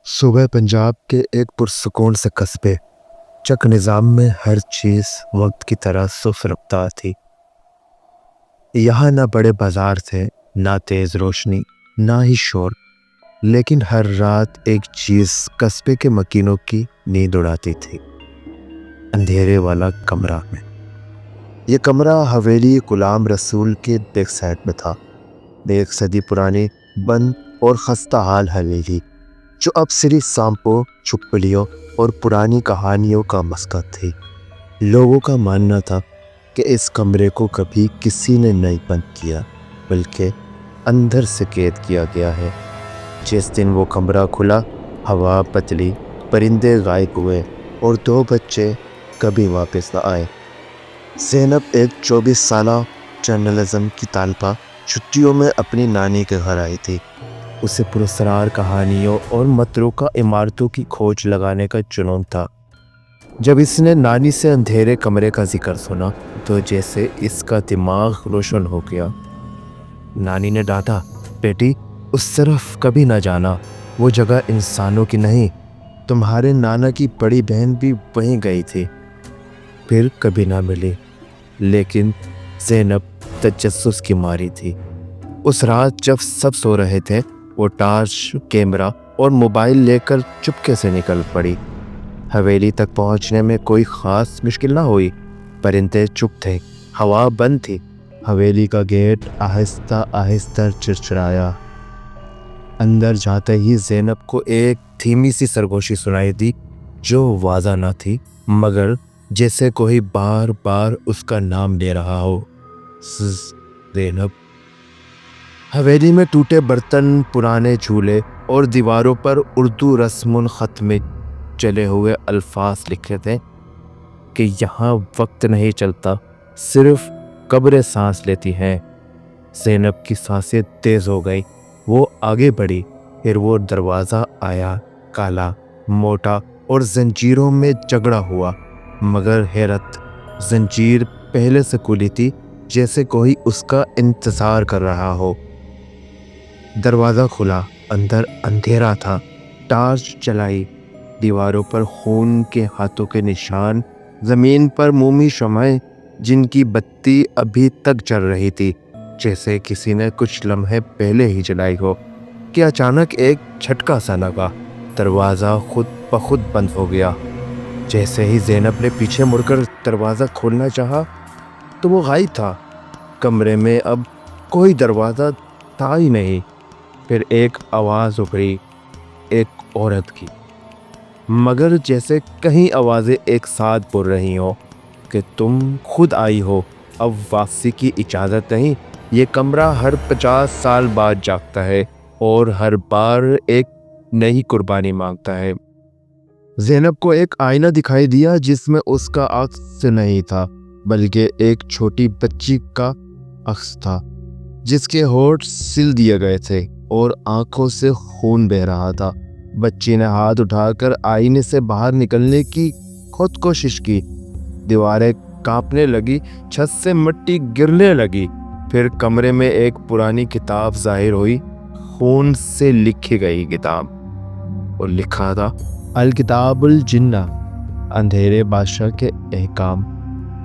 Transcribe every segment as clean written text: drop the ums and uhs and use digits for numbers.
صوبہ پنجاب کے ایک پرسکون سے قصبے چک نظام میں ہر چیز وقت کی طرح سست رفتار تھی۔ یہاں نہ بڑے بازار تھے، نہ تیز روشنی، نہ ہی شور، لیکن ہر رات ایک چیز قصبے کے مکینوں کی نیند اڑاتی تھی، اندھیرے والا کمرہ میں۔ یہ کمرہ حویلی غلام رسول کے بیک سائڈ میں تھا، ایک صدی پرانی بند اور خستہ حال حویلی جو اب صرف سانپوں، چھپکلیوں اور پرانی کہانیوں کا مسکن تھی۔ لوگوں کا ماننا تھا کہ اس کمرے کو کبھی کسی نے نہیں بند کیا، بلکہ اندر سے قید کیا گیا ہے۔ جس دن وہ کمرہ کھلا، ہوا بدلی، پرندے غائب ہوئے اور 2 بچے کبھی واپس نہ آئے۔ زینب ایک 24 سالہ جرنلزم کی طالبہ چھٹیوں میں اپنی نانی کے گھر آئی تھی۔ اسے پراسرار کہانیوں اور متروکہ عمارتوں کی کھوج لگانے کا جنون تھا۔ جب اس نے نانی سے اندھیرے کمرے کا ذکر سنا تو جیسے اس کا دماغ روشن ہو گیا۔ نانی نے ڈانٹا، بیٹی اس طرف کبھی نہ جانا، وہ جگہ انسانوں کی نہیں، تمہارے نانا کی بڑی بہن بھی وہیں گئی تھی، پھر کبھی نہ ملی۔ لیکن زینب تجسس کی ماری تھی۔ اس رات جب سب سو رہے تھے، وہ ٹارچ، کیمرہ اور موبائل لے کر چپکے سے نکل پڑی۔ حویلی تک پہنچنے میں کوئی خاص مشکل نہ ہوئی۔ پرندے چپ تھے، ہوا بند تھی، حویلی کا گیٹ آہستہ آہستہ چرچرایا۔ اندر جاتے ہی زینب کو ایک دھیمی سی سرگوشی سنائی دی جو واضح نہ تھی، مگر جیسے کوئی بار بار اس کا نام لے رہا ہو، زینب۔ حویلی میں ٹوٹے برتن، پرانے جھولے اور دیواروں پر اردو رسم الخط میں چلے ہوئے الفاظ لکھے تھے کہ یہاں وقت نہیں چلتا، صرف قبریں سانس لیتی ہیں۔ زینب کی سانسیں تیز ہو گئی، وہ آگے بڑھی، پھر وہ دروازہ آیا، کالا، موٹا اور زنجیروں میں جگڑا ہوا، مگر حیرت، زنجیر پہلے سے کھلی تھی، جیسے کوئی اس کا انتظار کر رہا ہو۔ دروازہ کھلا، اندر اندھیرا تھا۔ ٹارچ چلائی، دیواروں پر خون کے ہاتھوں کے نشان، زمین پر مومی شمعیں جن کی بتی ابھی تک جل رہی تھی، جیسے کسی نے کچھ لمحے پہلے ہی جلائی ہو۔ کہ اچانک ایک جھٹکا سا لگا، دروازہ خود بخود بند ہو گیا۔ جیسے ہی زینب نے پیچھے مڑ کر دروازہ کھولنا چاہا تو وہ غائب تھا۔ کمرے میں اب کوئی دروازہ تھا ہی نہیں۔ پھر ایک آواز ابھری، ایک عورت کی، مگر جیسے کہیں آوازیں ایک ساتھ بول رہی ہوں کہ تم خود آئی ہو، اب واپسی کی اجازت نہیں۔ یہ کمرہ ہر 50 سال بعد جاگتا ہے اور ہر بار ایک نئی قربانی مانگتا ہے۔ زینب کو ایک آئینہ دکھائی دیا جس میں اس کا عکس نہیں تھا، بلکہ ایک چھوٹی بچی کا عکس تھا جس کے ہونٹ سل دیے گئے تھے اور آنکھوں سے خون بہہ رہا تھا۔ بچی نے ہاتھ اٹھا کر آئینے سے باہر نکلنے کی خود کوشش کی، دیواریں کانپنے لگی، چھت سے مٹی گرنے لگی۔ پھر کمرے میں ایک پرانی کتاب ظاہر ہوئی، خون سے لکھی گئی کتاب، اور لکھا تھا الکتاب الجنہ، اندھیرے بادشاہ کے احکام۔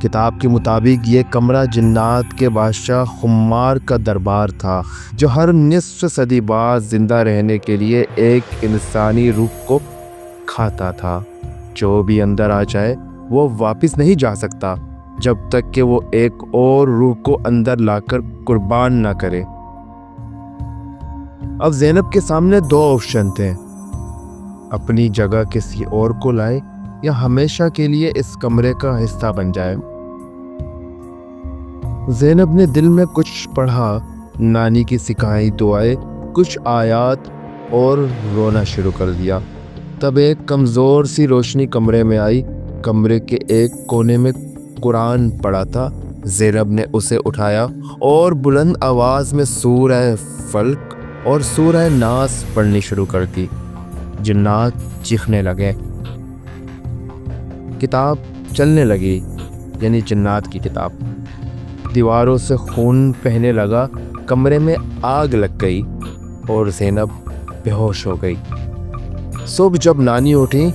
کتاب کے مطابق یہ کمرہ جنات کے بادشاہ خمار کا دربار تھا، جو ہر نصف صدی بعد زندہ رہنے کے لیے ایک انسانی روح کو کھاتا تھا۔ جو بھی اندر آ جائے وہ واپس نہیں جا سکتا جب تک کہ وہ ایک اور روح کو اندر لا کر قربان نہ کرے۔ اب زینب کے سامنے 2 آپشن تھے، اپنی جگہ کسی اور کو لائے یا ہمیشہ کے لیے اس کمرے کا حصہ بن جائے۔ زینب نے دل میں کچھ پڑھا، نانی کی سکھائی دعائیں، کچھ آیات، اور رونا شروع کر دیا۔ تب ایک کمزور سی روشنی کمرے میں آئی۔ کمرے کے ایک کونے میں قرآن پڑا تھا۔ زینب نے اسے اٹھایا اور بلند آواز میں سورہ فلق اور سورہ ناس پڑھنی شروع کر دی۔ جنات چیخنے لگے، کتاب چلنے لگی، یعنی جنات کی کتاب۔ دیواروں سے خون بہنے لگا، کمرے میں آگ لگ گئی اور زینب بے ہوش ہو گئی۔ صبح جب نانی اٹھی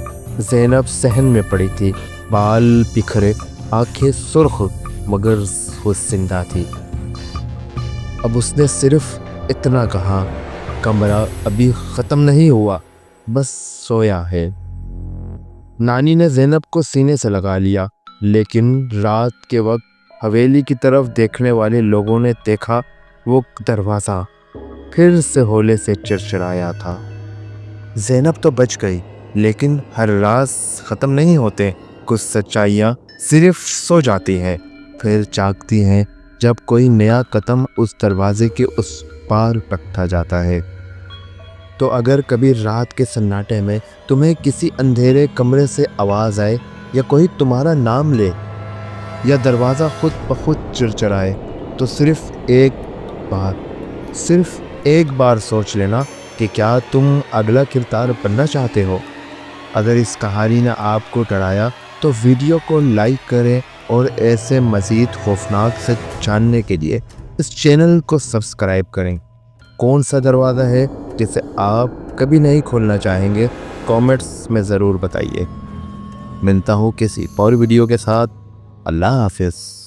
زینب صحن میں پڑی تھی، بال بکھرے، آنکھیں سرخ مگر وہ زندہ تھی۔ اب اس نے صرف اتنا کہا، کمرہ ابھی ختم نہیں ہوا، بس سویا ہے۔ نانی نے زینب کو سینے سے لگا لیا، لیکن رات کے وقت حویلی کی طرف دیکھنے والے لوگوں نے دیکھا وہ دروازہ پھر سے ہولے سے چرچرایا تھا۔ زینب تو بچ گئی، لیکن ہر راز ختم نہیں ہوتے۔ کچھ سچائیاں صرف سو جاتی ہیں، پھر جاگتی ہیں جب کوئی نیا قدم اس دروازے کے اس پار رکھا جاتا ہے۔ تو اگر کبھی رات کے سناٹے میں تمہیں کسی اندھیرے کمرے سے آواز آئے، یا کوئی تمہارا نام لے، یا دروازہ خود بخود چرچرائے، تو صرف ایک بار سوچ لینا کہ کیا تم اگلا کردار بننا چاہتے ہو۔ اگر اس کہانی نے آپ کو ڈرایا تو ویڈیو کو لائک کریں، اور ایسے مزید خوفناک سے جاننے کے لیے اس چینل کو سبسکرائب کریں۔ کون سا دروازہ ہے جسے آپ کبھی نہیں کھولنا چاہیں گے؟ کامنٹس میں ضرور بتائیے۔ ملتا ہوں کسی اور ویڈیو کے ساتھ۔ اللہ حافظ۔